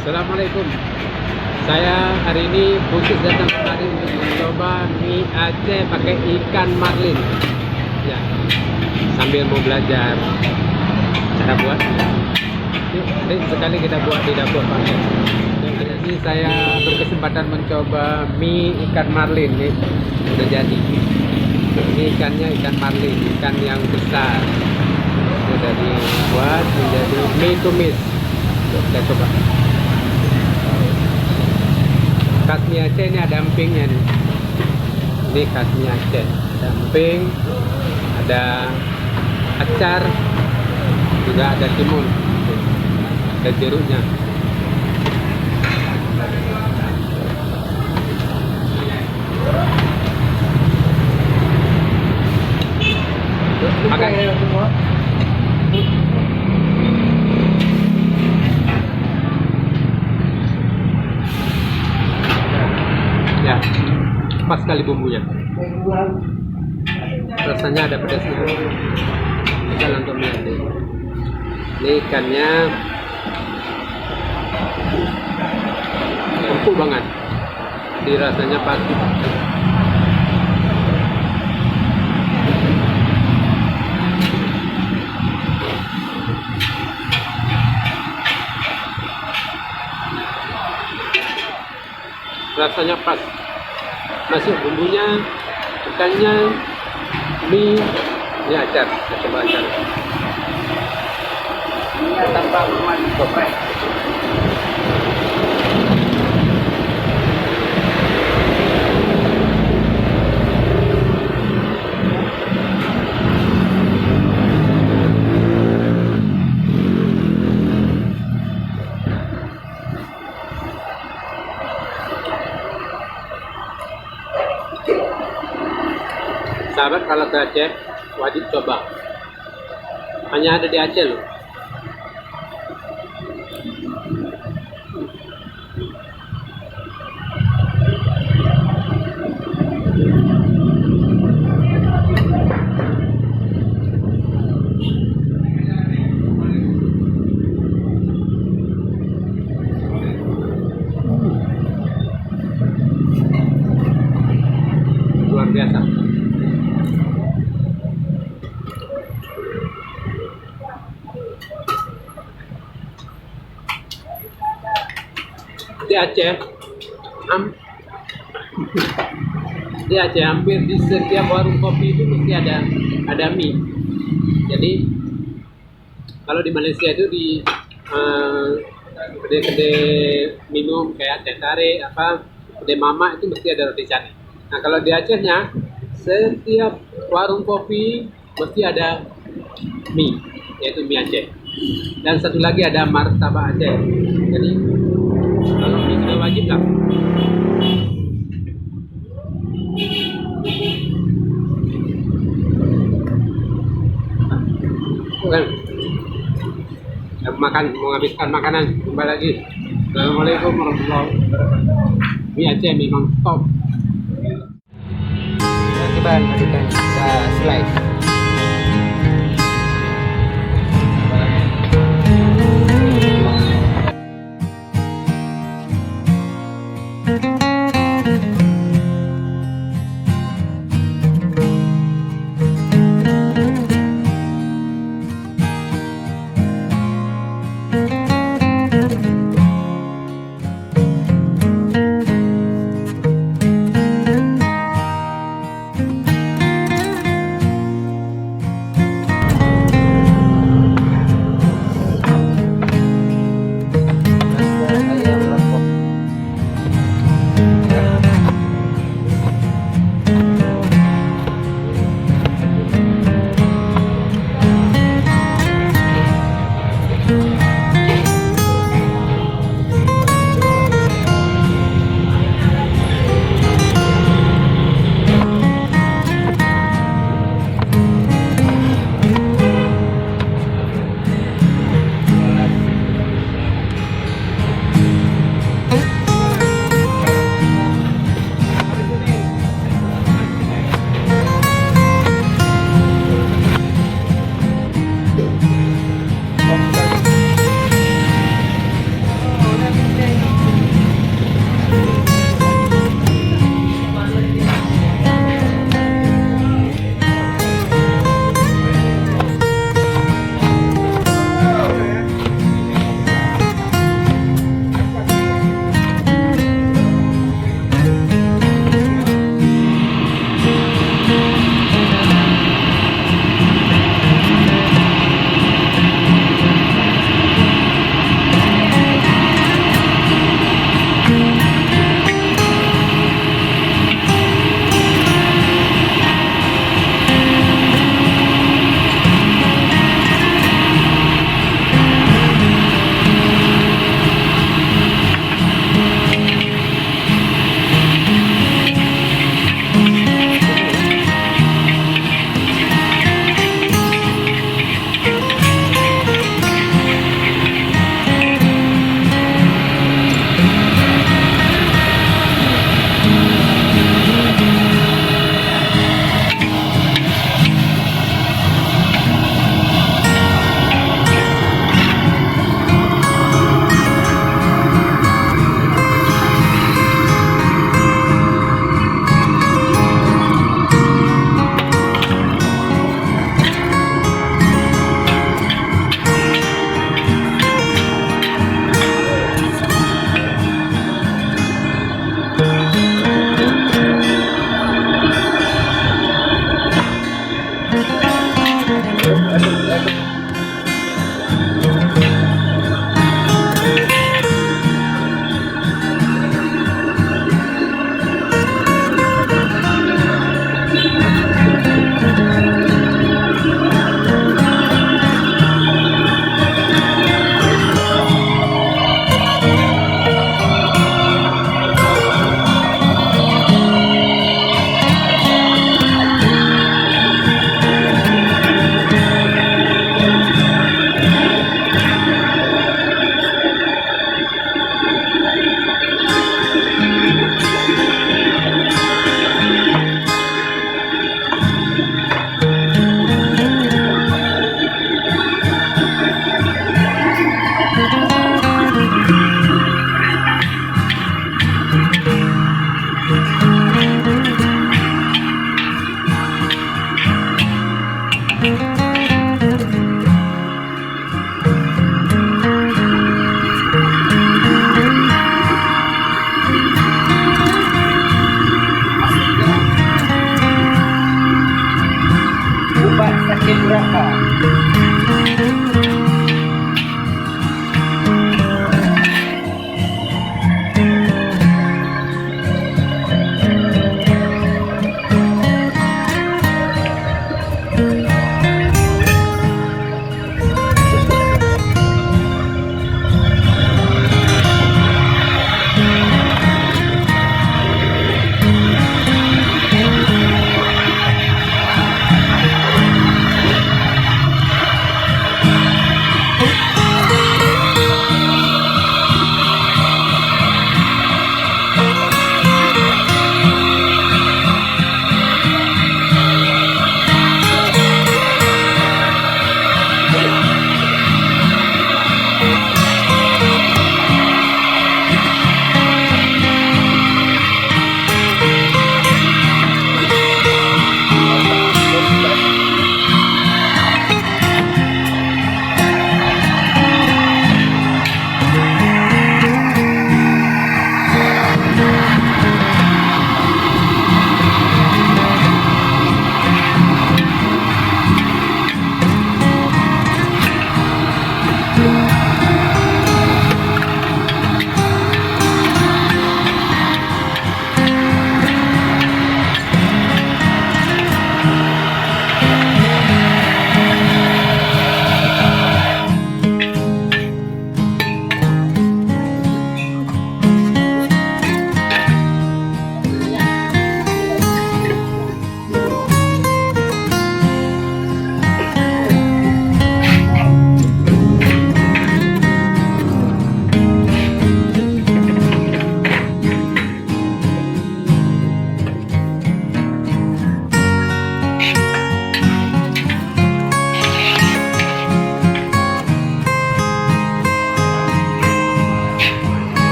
Assalamualaikum. Saya hari ini khusus datang kemari untuk mencoba mie Aceh pakai ikan marlin. Ya, sambil mau belajar cara buatnya. Yuk, mari sekali kita buat di dapur Pak. Dan hari ini saya berkesempatan mencoba mie ikan marlin nih. Sudah jadi. Ini ikannya ikan marlin, ikan yang besar. Sudah dibuat menjadi mie tumis. Yuk, kita coba. Khas mie Aceh ini ada empingnya nih. Ini khas mie Aceh. Ada emping, ada acar, juga ada timun, ada jeruknya. Makan ya semua. Ya, pas sekali bumbunya. Rasanya ada pedasnya. Ikan untuk mie Aceh. Ini ikannya empuk banget. Jadi rasanya pas. Rasanya pas, masuk bumbunya, ikannya, mie, ini acar, kita coba acar. Ini tanpa kuman goprek. Sahabat kalau ke Aceh wajib coba, hanya ada di Aceh loh. Luar biasa. Di Aceh, di Aceh hampir di setiap warung kopi itu mesti ada mie. Jadi kalau di Malaysia itu di kedai-kedai minum kayak teh tarik apa kedai mama itu mesti ada roti canai. Nah kalau di Acehnya setiap warung kopi mesti ada mie, yaitu mie Aceh. Dan satu lagi ada martabak Aceh. Jadi kalau mie sudah wajib lah. Bukan. Makan, mau habiskan makanan, kembali lagi. Assalamualaikum warahmatullahi wabarakatuh. Mie Aceh memang top. Nanti bahan adukan kita slice. Ubah sakit berapa?